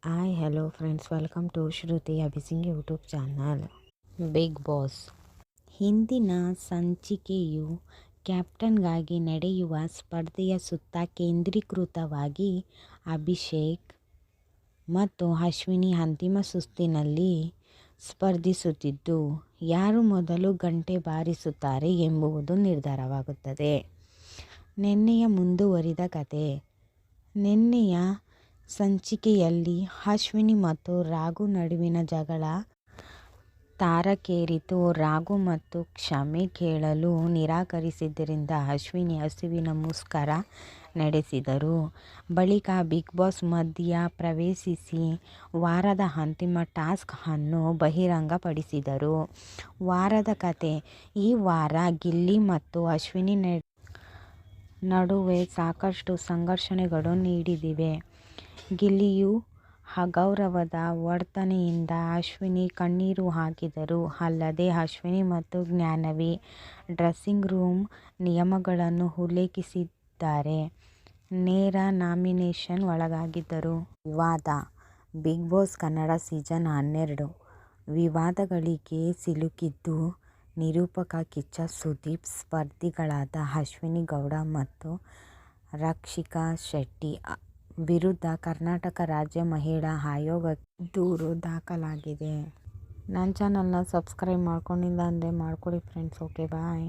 Hi hello friends, welcome to Shruti Abhising YouTube channel. Bigg Boss ಹಿಂದಿನ ಸಂಚಿಕೆಯು ಕ್ಯಾಪ್ಟನ್ಗಾಗಿ ನಡೆಯುವ ಸ್ಪರ್ಧೆಯ ಸುತ್ತ ಕೇಂದ್ರೀಕೃತವಾಗಿ ಅಭಿಷೇಕ್ ಮತ್ತು ಅಶ್ವಿನಿ ಅಂತಿಮ ಸುತ್ತಿನಲ್ಲಿ ಸ್ಪರ್ಧಿಸುತ್ತಿದ್ದು, ಯಾರು ಮೊದಲು ಗಂಟೆ ಬಾರಿಸುತ್ತಾರೆ ಎಂಬುದು ನಿರ್ಧಾರವಾಗುತ್ತದೆ. ನಿನ್ನೆಯ ಮುಂದುವರಿದ ಕಥೆ. ನಿನ್ನೆಯ ಸಂಚಿಕೆಯಲ್ಲಿ ಅಶ್ವಿನಿ ಮತ್ತು ರಾಘು ನಡುವಿನ ಜಗಳ ತಾರಕೇರಿತು. ರಾಘು ಮತ್ತು ಕ್ಷಮೆ ಕೇಳಲು ನಿರಾಕರಿಸಿದ್ದರಿಂದ ಅಶ್ವಿನಿ ಹಸುವಿನ ಮುಷ್ಕರ ನಡೆಸಿದರು. ಬಳಿಕ ಬಿಗ್ ಬಾಸ್ ಮಧ್ಯ ಪ್ರವೇಶಿಸಿ ವಾರದ ಅಂತಿಮ ಟಾಸ್ಕ್ ಅನ್ನು ಬಹಿರಂಗಪಡಿಸಿದರು. ವಾರದ ಕಥೆ. ಈ ವಾರ ಗಿಲ್ಲಿ ಮತ್ತು ಅಶ್ವಿನಿ ನಡುವೆ ಸಾಕಷ್ಟು ಸಂಘರ್ಷಗಳು ನಡೆದಿವೆ. ಗಿಲ್ಲಿಯ ಅಗೌರವದ ವರ್ತನೆಯಿಂದ ಅಶ್ವಿನಿ ಕಣ್ಣೀರು ಹಾಕಿದರು. ಅಲ್ಲದೆ ಅಶ್ವಿನಿ ಮತ್ತು ಜಾಹ್ನವಿ ಡ್ರೆಸ್ಸಿಂಗ್ ರೂಮ್ ನಿಯಮಗಳನ್ನು ಉಲ್ಲಂಘಿಸಿದ್ದಾರೆ. ನೇರ ನಾಮಿನೇಷನ್ಗೆ ಒಳಗಾಗಿದ್ದರು. ವಿವಾದ. ಬಿಗ್ ಬಾಸ್ ಕನ್ನಡ ಸೀಸನ್ 12 ವಿವಾದಗಳಿಗೆ ಸಿಲುಕಿದ್ದು, ನಿರೂಪಕ ಕಿಚ್ಚ ಸುದೀಪ್ ಸ್ಪರ್ಧಿಗಳಾದ ಅಶ್ವಿನಿ ಗೌಡ ಮತ್ತು ರಕ್ಷಿತಾ ಶೆಟ್ಟಿ ವಿರುದ್ಧ ಕರ್ನಾಟಕ ರಾಜ್ಯ ಮಹಿಳಾ ಆಯೋಗಕ್ಕೆ ದೂರು ದಾಖಲಾಗಿದೆ. ನನ್ನ ಚಾನಲ್ನ ಸಬ್ಸ್ಕ್ರೈಬ್ ಮಾಡ್ಕೊಂಡಿಲ್ಲ ಅಂದರೆ ಮಾಡ್ಕೊಳ್ಳಿ ಫ್ರೆಂಡ್ಸ್. ಓಕೆ, ಬಾಯ್.